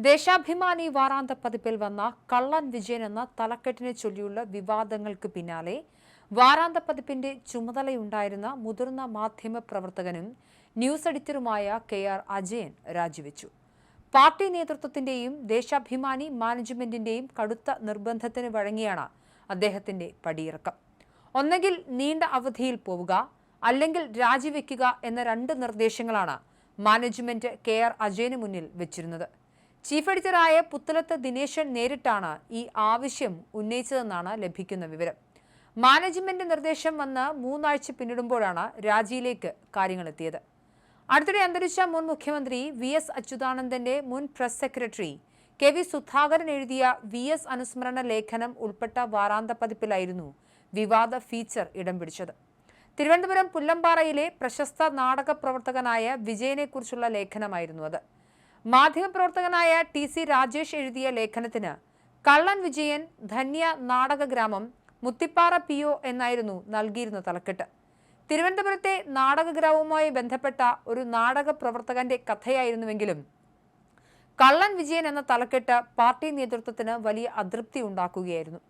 ദേശാഭിമാനി വാരാന്ത പതിപ്പിൽ വന്ന കള്ളൻ വിജയൻ എന്ന തലക്കെട്ടിനെ ചൊല്ലിയുള്ള വിവാദങ്ങൾക്ക് പിന്നാലെ വാരാന്ത പതിപ്പിന്റെ ചുമതലയുണ്ടായിരുന്ന മുതിർന്ന മാധ്യമ പ്രവർത്തകനും ന്യൂസ് എഡിറ്ററുമായ KR അജയൻ രാജിവെച്ചു. പാർട്ടി നേതൃത്വത്തിന്റെയും ദേശാഭിമാനി മാനേജ്മെന്റിന്റെയും കടുത്ത നിർബന്ധത്തിന് വഴങ്ങിയാണ് അദ്ദേഹത്തിന്റെ പടിയിറക്കം. ഒന്നെങ്കിൽ നീണ്ട അവധിയിൽ പോവുക, അല്ലെങ്കിൽ രാജിവെക്കുക എന്ന രണ്ട് നിർദ്ദേശങ്ങളാണ് മാനേജ്മെന്റ് KR അജയന് മുന്നിൽ വെച്ചിരുന്നത്. ചീഫ് എഡിറ്ററായ പുത്തലത്ത് ദിനേശൻ നേരിട്ടാണ് ഈ ആവശ്യം ഉന്നയിച്ചതെന്നാണ് ലഭിക്കുന്ന വിവരം. മാനേജ്മെന്റ് നിർദ്ദേശം വന്ന് 3 ആഴ്ച പിന്നിടുമ്പോഴാണ് രാജിയിലേക്ക് കാര്യങ്ങളെത്തിയത്. അടുത്തിടെ അന്തരിച്ച മുൻ മുഖ്യമന്ത്രി VS അച്യുതാനന്ദന്റെ മുൻ പ്രസ് സെക്രട്ടറി KV സുധാകരൻ എഴുതിയ VS അനുസ്മരണ ലേഖനം ഉൾപ്പെട്ട വാരാന്ത പതിപ്പിലായിരുന്നു വിവാദ ഫീച്ചർ ഇടം പിടിച്ചത്. തിരുവനന്തപുരം പുല്ലമ്പാറയിലെ പ്രശസ്ത നാടക പ്രവർത്തകനായ വിജയനെക്കുറിച്ചുള്ള ലേഖനമായിരുന്നു അത്. മാധ്യമപ്രവർത്തകനായ TC രാജേഷ് എഴുതിയ ലേഖനത്തിന് കള്ളൻ വിജയൻ, ധന്യ നാടക ഗ്രാമം, മുത്തിപ്പാറ PO എന്നായിരുന്നു നൽകിയിരുന്ന തലക്കെട്ട്. തിരുവനന്തപുരത്തെ നാടകഗ്രാമവുമായി ബന്ധപ്പെട്ട ഒരു നാടക പ്രവർത്തകന്റെ കഥയായിരുന്നുവെങ്കിലും കള്ളൻ വിജയൻ എന്ന തലക്കെട്ട് പാർട്ടി നേതൃത്വത്തിന് വലിയ അതൃപ്തി ഉണ്ടാക്കുകയായിരുന്നു.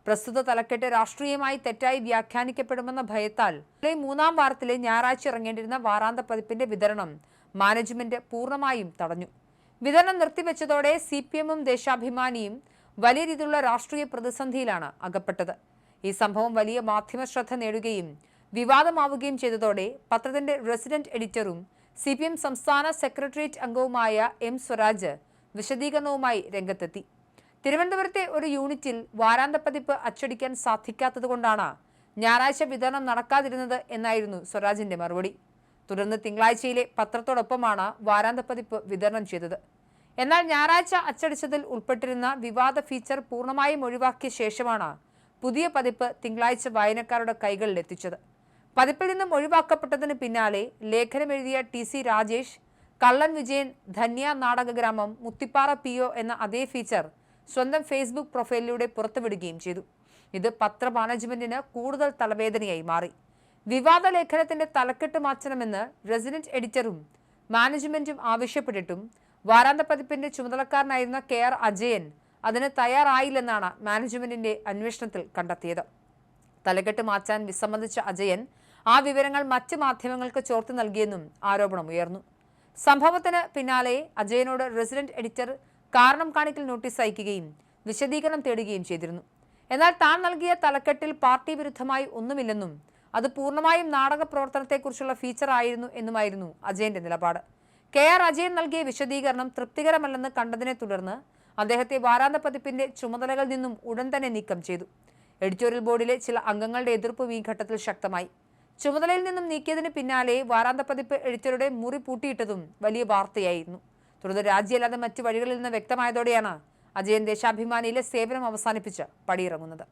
പ്രസ്തുത തലക്കെട്ട് രാഷ്ട്രീയമായി തെറ്റായി വ്യാഖ്യാനിക്കപ്പെടുമെന്ന ഭയത്താൽ 3-ാം വാരത്തിലെ ഞായറാഴ്ച ഇറങ്ങേണ്ടിരുന്ന വാരാന്ത പതിപ്പിന്റെ വിതരണം മാനേജ്മെന്റ് പൂർണ്ണമായും തടഞ്ഞു. വിതരണം നിർത്തിവെച്ചതോടെ CPM-ഉം ദേശാഭിമാനിയും വലിയ രീതിയിലുള്ള രാഷ്ട്രീയ പ്രതിസന്ധിയിലാണ് അകപ്പെട്ടത്. ഈ സംഭവം വലിയ മാധ്യമ ശ്രദ്ധ നേടുകയും വിവാദമാവുകയും ചെയ്തതോടെ പത്രത്തിന്റെ റെസിഡന്റ് എഡിറ്ററും CPM സംസ്ഥാന സെക്രട്ടേറിയറ്റ് അംഗവുമായ M സ്വരാജ് വിശദീകരണവുമായി രംഗത്തെത്തി. തിരുവനന്തപുരത്തെ ഒരു യൂണിറ്റിൽ വാരാന്ത പതിപ്പ് അച്ചടിക്കാൻ സാധിക്കാത്തതുകൊണ്ടാണ് ഞായറാഴ്ച വിതരണം നടക്കാതിരുന്നത് എന്നായിരുന്നു സ്വരാജിന്റെ മറുപടി. തുടർന്ന് തിങ്കളാഴ്ചയിലെ പത്രത്തോടൊപ്പമാണ് വാരാന്ത പതിപ്പ് വിതരണം ചെയ്തത്. എന്നാൽ ഞായറാഴ്ച അച്ചടിച്ചതിൽ ഉൾപ്പെട്ടിരുന്ന വിവാദ ഫീച്ചർ പൂർണ്ണമായും ഒഴിവാക്കിയ ശേഷമാണ് പുതിയ പതിപ്പ് തിങ്കളാഴ്ച വായനക്കാരുടെ കൈകളിൽ എത്തിച്ചത്. പതിപ്പിൽ നിന്നും ഒഴിവാക്കപ്പെട്ടതിന് പിന്നാലെ ലേഖനം എഴുതിയ TC രാജേഷ് കള്ളൻ വിജയൻ, ധന്യ നാടകഗ്രാമം, മുത്തിപ്പാറ PO എന്ന അതേ ഫീച്ചർ സ്വന്തം ഫേസ്ബുക്ക് പ്രൊഫൈലിലൂടെ പുറത്തുവിടുകയും ചെയ്തു. ഇത് പത്ര മാനേജ്മെന്റിന് കൂടുതൽ തലവേദനയായി മാറി. വിവാദ ലേഖനത്തിന്റെ തലക്കെട്ട് മാറ്റണമെന്ന് റെസിഡന്റ് എഡിറ്ററും മാനേജ്മെന്റും ആവശ്യപ്പെട്ടിട്ടും വാരാന്ത പതിപ്പിന്റെ ചുമതലക്കാരനായിരുന്ന KR അജയൻ അതിന് തയ്യാറായില്ലെന്നാണ് മാനേജ്മെന്റിന്റെ അന്വേഷണത്തിൽ കണ്ടെത്തിയത്. തലക്കെട്ട് മാറ്റാൻ വിസമ്മതിച്ച അജയൻ ആ വിവരങ്ങൾ മറ്റ് മാധ്യമങ്ങൾക്ക് ചോർത്തി നൽകിയെന്നും ആരോപണമുയർന്നു. സംഭവത്തിന് പിന്നാലെ അജയനോട് റെസിഡന്റ് എഡിറ്റർ കാരണം കാണിക്കൽ നോട്ടീസ് അയക്കുകയും വിശദീകരണം തേടുകയും ചെയ്തിരുന്നു. എന്നാൽ താൻ നൽകിയ തലക്കെട്ടിൽ പാർട്ടി വിരുദ്ധമായി ഒന്നുമില്ലെന്നും അത് പൂർണ്ണമായും നാടക പ്രവർത്തനത്തെക്കുറിച്ചുള്ള ഫീച്ചർ ആയിരുന്നു എന്നുമായിരുന്നു അജയന്റെ നിലപാട്. KR അജയൻ നൽകിയ വിശദീകരണം തൃപ്തികരമല്ലെന്ന് കണ്ടതിനെ തുടർന്ന് അദ്ദേഹത്തെ വാരാന്ത പതിപ്പിന്റെ ചുമതലകളിൽ നിന്നും ഉടൻ തന്നെ നീക്കം ചെയ്തു. എഡിറ്റോറിയൽ ബോർഡിലെ ചില അംഗങ്ങളുടെ എതിർപ്പും ഈ ഘട്ടത്തിൽ ശക്തമായി. ചുമതലയിൽ നിന്നും നീക്കിയതിന് പിന്നാലെ വാരാന്ത പതിപ്പ് എഡിറ്ററുടെ മുറി പൂട്ടിയിട്ടതും വലിയ വാർത്തയായിരുന്നു. തുടർന്ന് രാജിയല്ലാതെ മറ്റു വഴികളിൽ നിന്ന് വ്യക്തമായതോടെയാണ് അജയൻ ദേശാഭിമാനിയിലെ സേവനം അവസാനിപ്പിച്ച് പടിയിറങ്ങുന്നത്.